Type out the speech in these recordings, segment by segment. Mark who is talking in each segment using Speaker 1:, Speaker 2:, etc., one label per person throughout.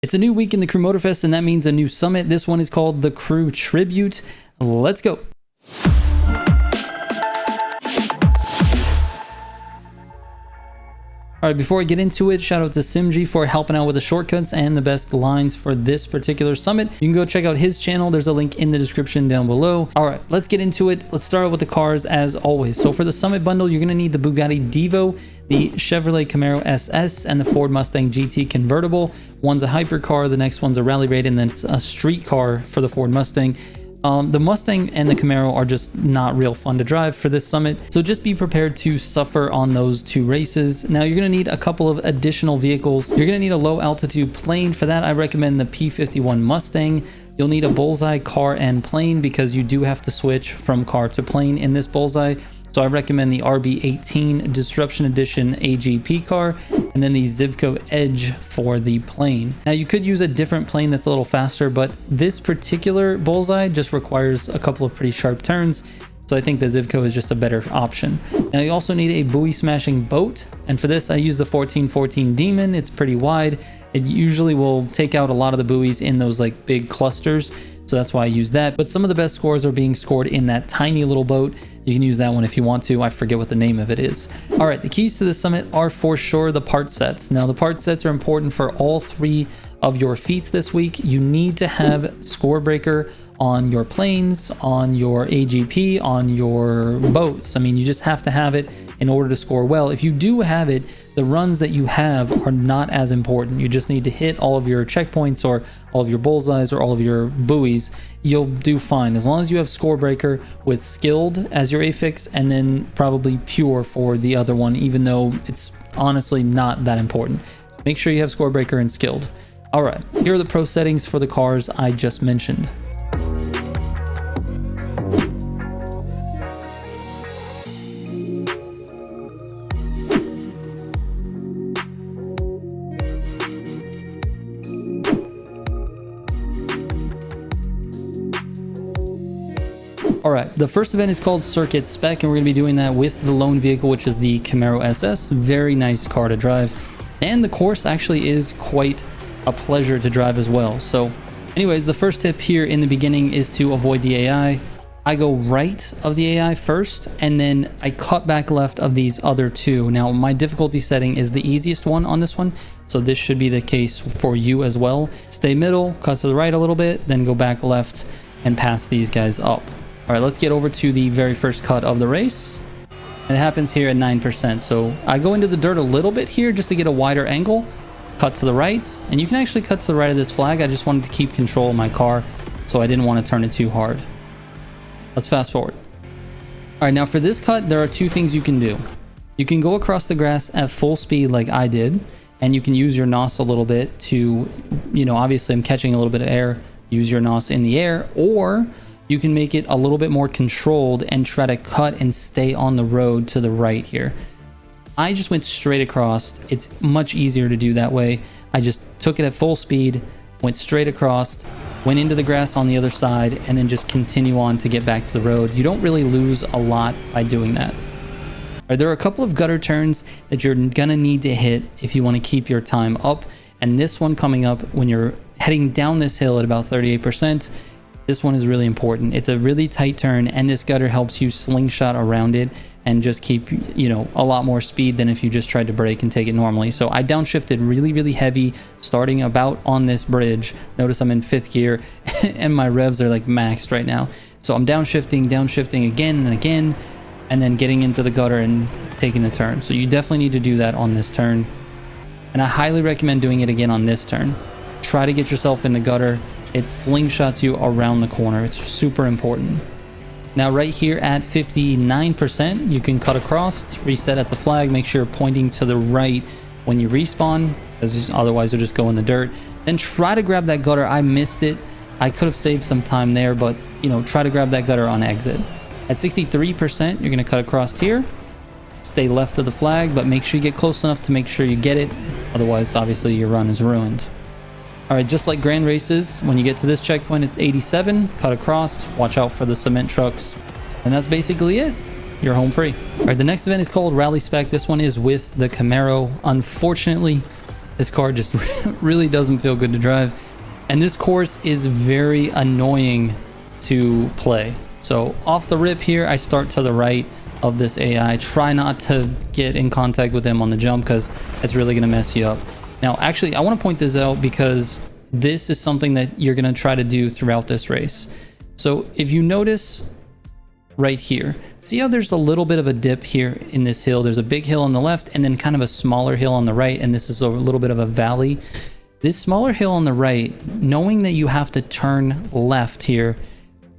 Speaker 1: It's a new week in the Crew Motorfest, and that means a new summit. This one is called the Crew Tribute. Let's go. All right, before I get into it, shout out to Simgii for helping out with the shortcuts and the best lines for this particular summit. You can go check out his channel. There's a link in the description down below. All right, let's get into it. Let's start out with the cars as always. So for the summit bundle, you're going to need the Bugatti Divo, the Chevrolet Camaro SS, and the Ford Mustang GT convertible. One's a hypercar, the next one's a rally raid, and then it's a street car for the Ford Mustang. The Mustang and the Camaro are just not real fun to drive for this summit, so just be prepared to suffer on those two races. Now you're going to need a couple of additional vehicles. You're going to need a low altitude plane. For that, I recommend the P51 Mustang. You'll need a bullseye car and plane because you do have to switch from car to plane in this bullseye. So I recommend the RB18 Disruption Edition AGP car, and then the Zivco Edge for the plane. Now you could use a different plane that's a little faster, but this particular bullseye just requires a couple of pretty sharp turns. So I think the Zivco is just a better option. Now you also need a buoy smashing boat. And for this, I use the 1414 Demon. It's pretty wide. It usually will take out a lot of the buoys in those like big clusters. So that's why I use that. But some of the best scores are being scored in that tiny little boat. You can use that one if you want to. I forget what the name of it is. All right, the keys to the summit are for sure the part sets. Now the part sets are important for all three of your feats this week. You need to have score breaker on your planes, on your AGP, on your boats. I mean, you just have to have it in order to score well. If you do have it, the runs that you have are not as important. You just need to hit all of your checkpoints or all of your bullseyes or all of your buoys. You'll do fine as long as you have score breaker with skilled as your affix, and then probably pure for the other one, even though it's honestly not that important. Make sure you have score breaker and skilled. All right, here are the pro settings for the cars I just mentioned. All right, the first event is called Circuit Spec, and we're going to be doing that with the lone vehicle, which is the Camaro SS. Very nice car to drive, and the course actually is quite a pleasure to drive as well. So anyways, the first tip here in the beginning is to avoid the AI. I go right of the AI first, and then I cut back left of these other two. Now my difficulty setting is the easiest one on this one, so this should be the case for you as well. Stay middle, cut to the right a little bit, then go back left and pass these guys up. All right, let's get over to the very first cut of the race. It happens here at 9%. So I go into the dirt a little bit here just to get a wider angle, cut to the right, and you can actually cut to the right of this flag. I just wanted to keep control of my car, so I didn't want to turn it too hard. Let's fast forward. All right, now for this cut, there are two things you can do. You can go across the grass at full speed like I did, and you can use your NOS a little bit to, obviously I'm catching a little bit of air, use your NOS in the air, or you can make it a little bit more controlled and try to cut and stay on the road to the right here. I just went straight across. It's much easier to do that way. I just took it at full speed, went straight across, went into the grass on the other side, and then just continue on to get back to the road. You don't really lose a lot by doing that. All right, there are a couple of gutter turns that you're gonna need to hit if you want to keep your time up. And this one coming up when you're heading down this hill at about 38%, this one is really important. It's a really tight turn, and this gutter helps you slingshot around it and just keep, a lot more speed than if you just tried to brake and take it normally. So I downshifted really, really heavy starting about on this bridge. Notice I'm in 5th gear and my revs are like maxed right now. So I'm downshifting again and again, and then getting into the gutter and taking the turn. So you definitely need to do that on this turn. And I highly recommend doing it again on this turn. Try to get yourself in the gutter. It slingshots you around the corner. It's super important. Now right here at 59%, you can cut across, reset at the flag, make sure you're pointing to the right when you respawn, because otherwise you'll just go in the dirt. Then try to grab that gutter. I missed it. I could have saved some time there, but try to grab that gutter on exit. At 63%, you're going to cut across here. Stay left of the flag, but make sure you get close enough to make sure you get it. Otherwise, obviously, your run is ruined. All right, just like grand races, when you get to this checkpoint, it's 87, cut across, watch out for the cement trucks, and that's basically it. You're home free. All right, the next event is called Rally Spec. This one is with the Camaro. Unfortunately, This car just really doesn't feel good to drive. And this course is very annoying to play. So off the rip here, I start to the right of this AI. Try not to get in contact with them on the jump because it's really going to mess you up. Now, actually, I want to point this out because this is something that you're going to try to do throughout this race. So if you notice right here, see how there's a little bit of a dip here in this hill. There's a big hill on the left and then kind of a smaller hill on the right, and this is a little bit of a valley. This smaller hill on the right, knowing that you have to turn left here,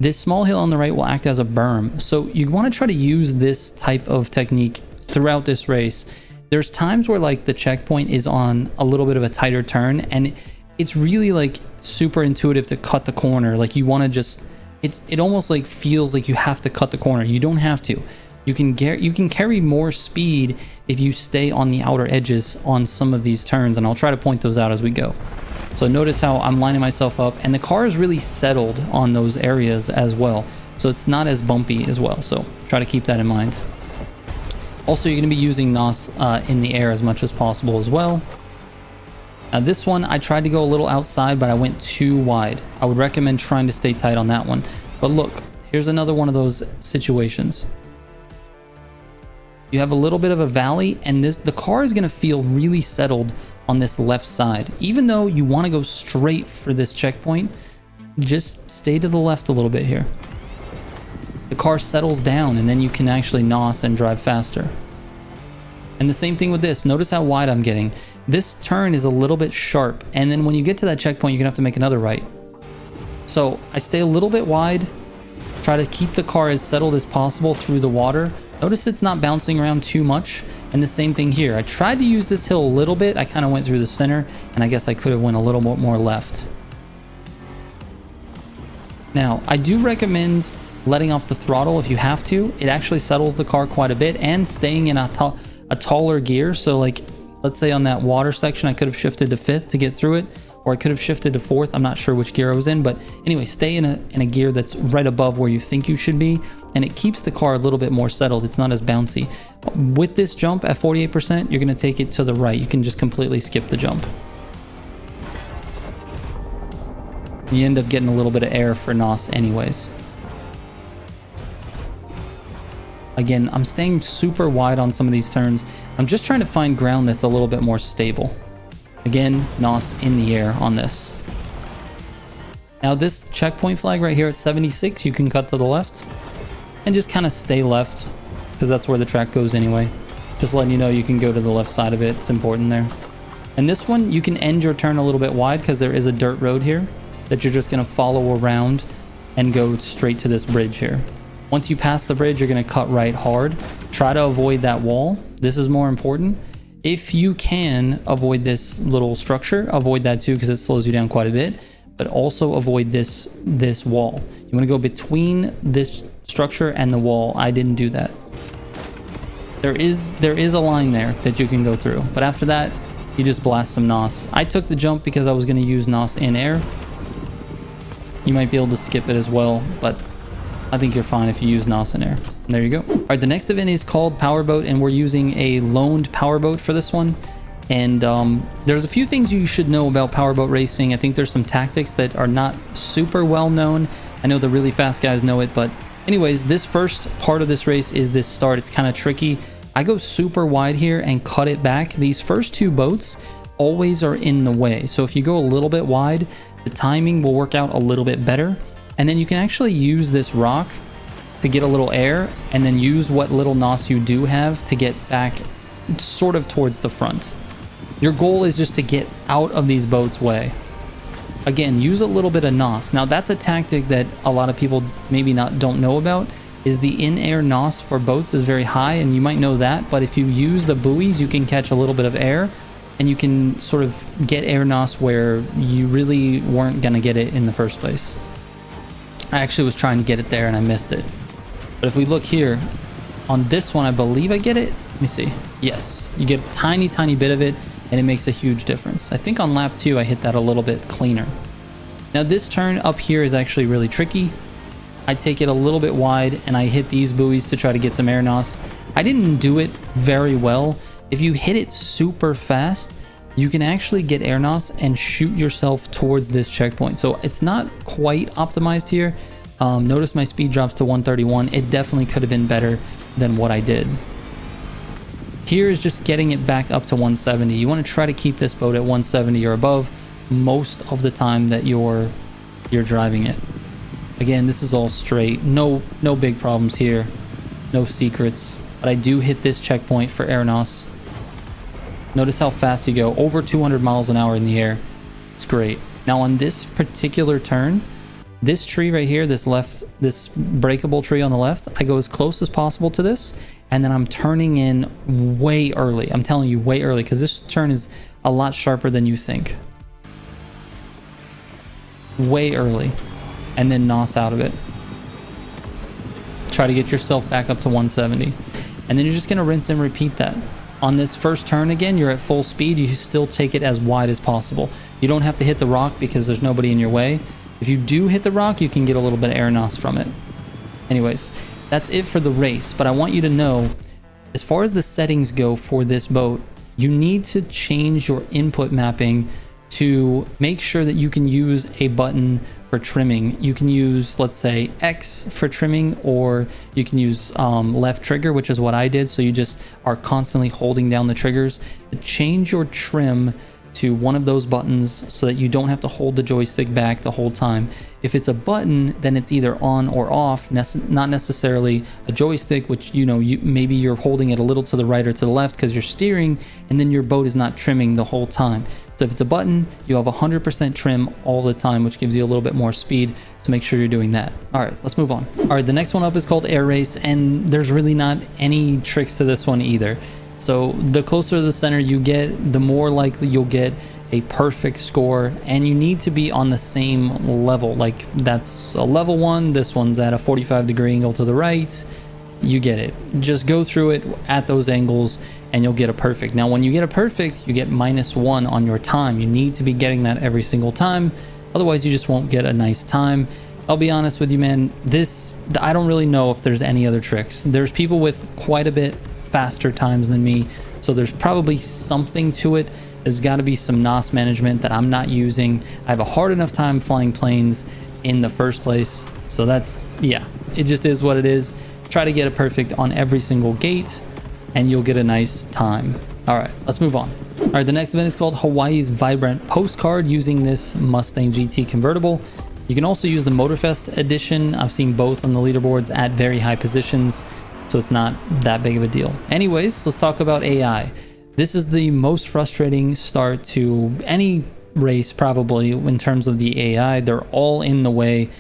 Speaker 1: this small hill on the right will act as a berm. So you want to try to use this type of technique throughout this race. There's times where like the checkpoint is on a little bit of a tighter turn, and it's really like super intuitive to cut the corner. Like you want to just, it almost like feels like you have to cut the corner. You don't have to. You can carry more speed if you stay on the outer edges on some of these turns, and I'll try to point those out as we go. So notice how I'm lining myself up, and the car is really settled on those areas as well. So it's not as bumpy as well. So try to keep that in mind. Also, you're going to be using NOS in the air as much as possible as well. Now this one, I tried to go a little outside, but I went too wide. I would recommend trying to stay tight on that one. But look, here's another one of those situations. You have a little bit of a valley, and the car is going to feel really settled on this left side. Even though you want to go straight for this checkpoint, just stay to the left a little bit here. The car settles down, and then you can actually NOS and drive faster. And the same thing with this. Notice how wide I'm getting. This turn is a little bit sharp, and then when you get to that checkpoint, you're gonna have to make another right. So I stay a little bit wide, try to keep the car as settled as possible through the water. Notice it's not bouncing around too much. And the same thing here. I tried to use this hill a little bit. I kind of went through the center, and I guess I could have went a little more left. Now, I do recommend letting off the throttle if you have to. It actually settles the car quite a bit, and staying in a taller gear. So like, let's say on that water section, I could have shifted to 5th to get through it, or I could have shifted to 4th. I'm not sure which gear I was in, but anyway, stay in a gear that's right above where you think you should be, and it keeps the car a little bit more settled. It's not as bouncy. With this jump at 48%, you're going to take it to the right. You can just completely skip the jump. You end up getting a little bit of air for NOS anyways. Again, I'm staying super wide on some of these turns. I'm just trying to find ground that's a little bit more stable. Again, NOS in the air on this. Now this checkpoint flag right here at 76, you can cut to the left and just kind of stay left because that's where the track goes anyway. Just letting you know you can go to the left side of it. It's important there. And this one, you can end your turn a little bit wide because there is a dirt road here that you're just going to follow around and go straight to this bridge here. Once you pass the bridge, you're going to cut right hard. Try to avoid that wall. This is more important. If you can avoid this little structure, avoid that too because it slows you down quite a bit. But also avoid this wall. You want to go between this structure and the wall. I didn't do that. There is a line there that you can go through. But after that, you just blast some NOS. I took the jump because I was going to use NOS in air. You might be able to skip it as well, but I think you're fine if you use NOS in air. And there you go. All right, the next event is called Powerboat, and we're using a loaned powerboat for this one. And there's a few things you should know about powerboat racing. I think there's some tactics that are not super well known. I know the really fast guys know it, but anyways, this first part of this race is this start. It's kind of tricky. I go super wide here and cut it back. These first two boats always are in the way. So if you go a little bit wide, the timing will work out a little bit better. And then you can actually use this rock to get a little air, and then use what little NOS you do have to get back sort of towards the front. Your goal is just to get out of these boats' way. Again, use a little bit of NOS. Now that's a tactic that a lot of people maybe don't know about, is the in-air NOS for boats is very high, and you might know that, but if you use the buoys, you can catch a little bit of air, and you can sort of get air NOS where you really weren't gonna get it in the first place. I actually was trying to get it there and I missed it. But if we look here, on this one, I believe I get it. Let me see. Yes, you get a tiny bit of it, and it makes a huge difference. I think on lap 2, I hit that a little bit cleaner. Now this turn up here is actually really tricky. I take it a little bit wide, and I hit these buoys to try to get some air NOS. I didn't do it very well. If you hit it super fast, you can actually get air nos and shoot yourself towards this checkpoint. So it's not quite optimized here. Notice my speed drops to 131. It definitely could have been better than what I did. Here is just getting it back up to 170. You want to try to keep this boat at 170 or above most of the time that you're driving it. Again, this is all straight. No big problems here. No secrets. But I do hit this checkpoint for air nos. Notice how fast you go. Over 200 miles an hour in the air. It's great. Now on this particular turn, this tree right here, this breakable tree on the left, I go as close as possible to this, and then I'm turning in way early. I'm telling you, way early, because this turn is a lot sharper than you think. Way early. And then nos out of it. Try to get yourself back up to 170. And then you're just going to rinse and repeat that. On this first turn again, you're at full speed. You still take it as wide as possible. You don't have to hit the rock because there's nobody in your way. If you do hit the rock, you can get a little bit of air nos from it. Anyways, that's it for the race. But I want you to know, as far as the settings go for this boat, you need to change your input mapping to make sure that you can use a button for trimming. You can use, let's say, X for trimming, or you can use left trigger, which is what I did. So you just are constantly holding down the triggers. Change your trim to one of those buttons so that you don't have to hold the joystick back the whole time. If it's a button, then it's either on or off, not necessarily a joystick, which maybe you're holding it a little to the right or to the left because you're steering, and then your boat is not trimming the whole time. So if it's a button, you have 100% trim all the time, which gives you a little bit more speed. So make sure you're doing that. All right, let's move on. All right, the next one up is called Air Race, and there's really not any tricks to this one either. So the closer to the center you get, the more likely you'll get a perfect score, and you need to be on the same level. Like that's a level 1, this one's at a 45-degree angle to the right. You get it. Just go through it at those angles and you'll get a perfect. Now when you get a perfect, you get -1 on your time. You need to be getting that every single time, otherwise you just won't get a nice time. I'll be honest with you, man, I don't really know if there's any other tricks. There's people with quite a bit faster times than me, so there's probably something to it. There's got to be some NOS management that I'm not using. I have a hard enough time flying planes in the first place, so that's, yeah, it just is what it is. Try to get it perfect on every single gate and you'll get a nice time. All right, let's move on. All right, the next event is called Hawaii's Vibrant Postcard, using this Mustang GT convertible. You can also use the Motorfest edition. I've seen both on the leaderboards at very high positions, so it's not that big of a deal. Anyways, let's talk about AI. This is the most frustrating start to any race probably in terms of the AI. They're all in the way.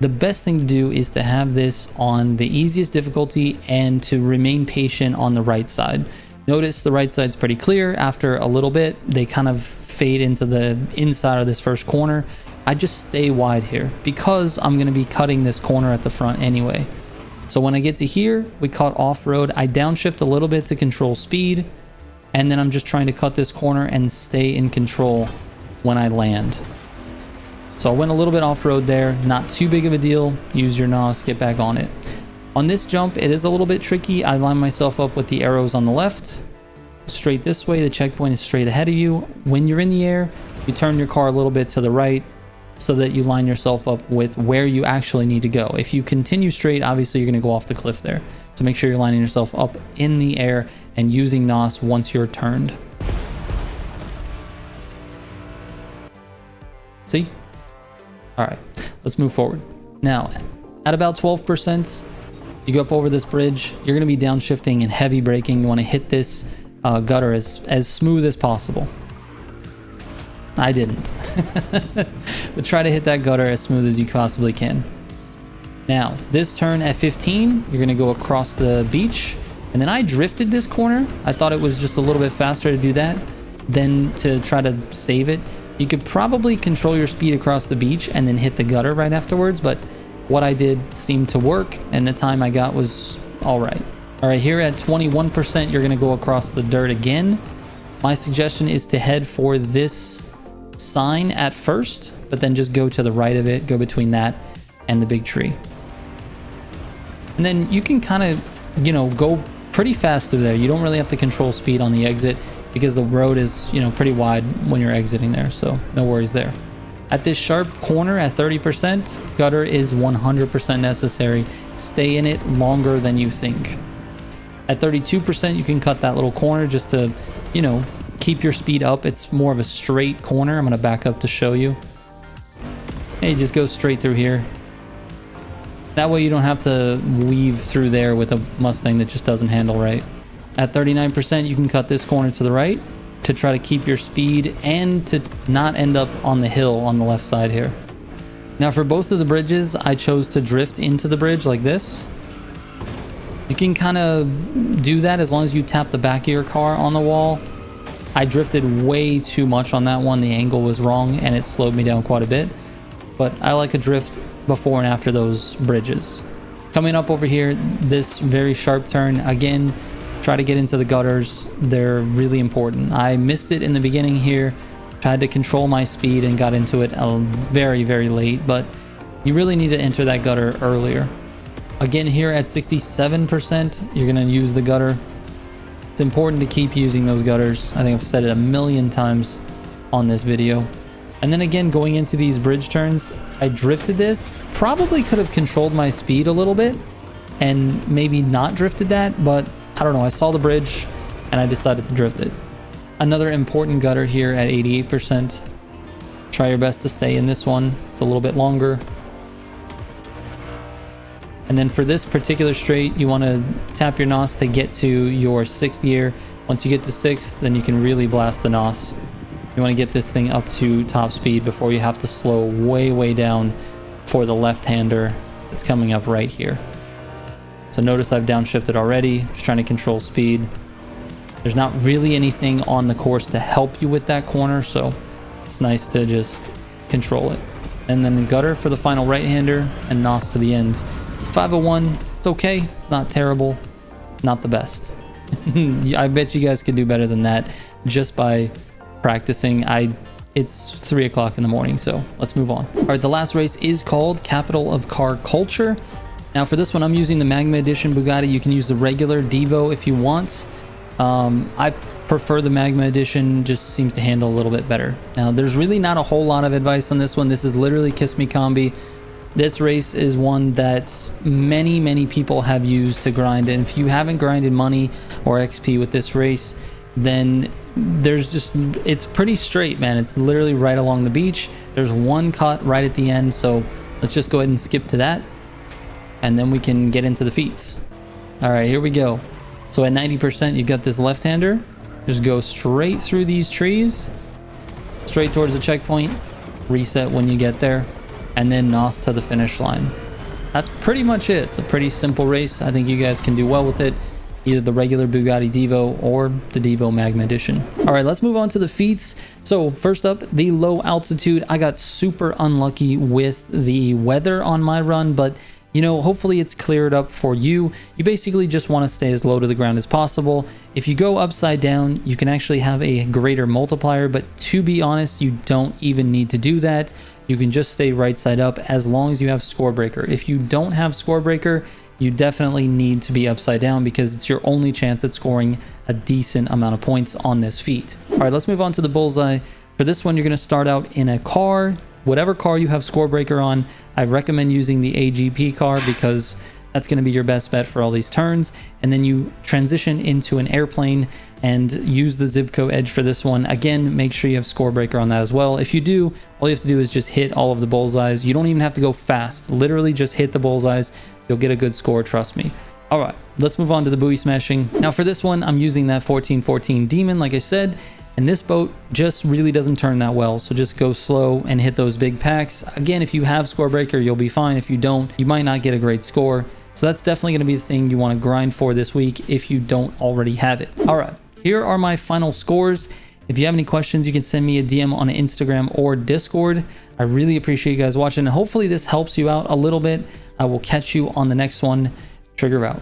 Speaker 1: The best thing to do is to have this on the easiest difficulty and to remain patient on the right side. Notice the right side's pretty clear. After a little bit, they kind of fade into the inside of this first corner. I just stay wide here because I'm going to be cutting this corner at the front anyway. So when I get to here, we cut off-road. I downshift a little bit to control speed, and then I'm just trying to cut this corner and stay in control when I land. So I went a little bit off-road there, not too big of a deal. Use your NOS, get back on it. On this jump, it is a little bit tricky. I line myself up with the arrows on the left, straight this way. The checkpoint is straight ahead of you. When you're in the air, you turn your car a little bit to the right so that you line yourself up with where you actually need to go. If you continue straight, obviously you're gonna go off the cliff there. So make sure you're lining yourself up in the air and using NOS once you're turned. See? All right, let's move forward. Now, at about 12%, you go up over this bridge. You're gonna be downshifting and heavy braking. You wanna hit this gutter as smooth as possible. I didn't. But try to hit that gutter as smooth as you possibly can. Now, this turn at 15, you're gonna go across the beach. And then I drifted this corner. I thought it was just a little bit faster to do that than to try to save it. You could probably control your speed across the beach and then hit the gutter right afterwards, but what I did seemed to work and the time I got was all right. All right, here at 21%, you're gonna go across the dirt again. My suggestion is to head for this sign at first, but then just go to the right of it, go between that and the big tree. And then you can kind of, go pretty fast through there. You don't really have to control speed on the exit. because the road is, you know, pretty wide when you're exiting there, so no worries there. At this sharp corner at 30%, gutter is 100% necessary. Stay in it longer than you think. At 32%, you can cut that little corner just to, you know, keep your speed up. It's more of a straight corner. I'm going to back up to show you. And you just go straight through here. That way you don't have to weave through there with a Mustang that just doesn't handle right. At 39%, you can cut this corner to the right to try to keep your speed and to not end up on the hill on the left side here. Now for both of the bridges, I chose to drift into the bridge like this. You can kind of do that as long as you tap the back of your car on the wall. I drifted way too much on that one. The angle was wrong and it slowed me down quite a bit. But I like a drift before and after those bridges. Coming up over here, this very sharp turn, again, try to get into the gutters. They're really important. I missed it in the beginning here, tried to control my speed and got into it very, very late, but you really need to enter that gutter earlier. Again, here at 67%, you're gonna use the gutter. It's important to keep using those gutters. I think I've said it a million times on this video. And then again, going into these bridge turns, I drifted this. Probably could have controlled my speed a little bit and maybe not drifted that, but I don't know. I saw the bridge and I decided to drift it. Another important gutter here at 88%. Try your best to stay in this one. It's a little bit longer. And then for this particular straight, you want to tap your NOS to get to your 6th gear. Once you get to 6th, then you can really blast the NOS. You want to get this thing up to top speed before you have to slow way, way down for the left-hander that's coming up right here. So notice I've downshifted already, just trying to control speed. There's not really anything on the course to help you with that corner, so it's nice to just control it. And then the gutter for the final right-hander and NOS to the end. 501, it's okay, it's not terrible, not the best. I bet you guys could do better than that just by practicing. It's 3 o'clock in the morning, so let's move on. All right, the last race is called Capital of Car Culture. Now for this one, I'm using the Magma Edition Bugatti. You can use the regular Devo if you want. I prefer the Magma Edition, just seems to handle a little bit better. Now there's really not a whole lot of advice on this one. This is literally Kiss Me Combi. This race is one that many people have used to grind, and if you haven't grinded money or XP with this race, then it's pretty straight, man. It's literally right along the beach. There's one cut right at the end, so let's just go ahead and skip to that, and then we can get into the feats. All right, here we go. So at 90%, you got this left-hander. Just go straight through these trees, straight towards the checkpoint, reset when you get there, and then NOS to the finish line. That's pretty much it. It's a pretty simple race. I think you guys can do well with it. Either the regular Bugatti Devo or the Devo Magma Edition. All right, let's move on to the feats. So first up, the low altitude. I got super unlucky with the weather on my run, but you know, hopefully it's cleared up for you. You basically just want to stay as low to the ground as possible. If you go upside down, you can actually have a greater multiplier, but to be honest, you don't even need to do that. You can just stay right side up as long as you have score breaker. If you don't have score breaker, you definitely need to be upside down because it's your only chance at scoring a decent amount of points on this feat. All right, let's move on to the bullseye. For this one, you're going to start out in a car. Whatever car you have score breaker on, I recommend using the AGP car because that's going to be your best bet for all these turns. And then you transition into an airplane and use the Zivco Edge for this one. Again, make sure you have score breaker on that as well. If you do, all you have to do is just hit all of the bullseyes. You don't even have to go fast. Literally just hit the bullseyes. You'll get a good score, trust me. All right, let's move on to the buoy smashing. Now for this one, I'm using that 1414 Demon, like I said, and this boat just really doesn't turn that well. So just go slow and hit those big packs. Again, if you have score breaker, you'll be fine. If you don't, you might not get a great score. So that's definitely going to be the thing you want to grind for this week if you don't already have it. All right, here are my final scores. If you have any questions, you can send me a DM on Instagram or Discord. I really appreciate you guys watching, and hopefully this helps you out a little bit. I will catch you on the next one. Trigger out.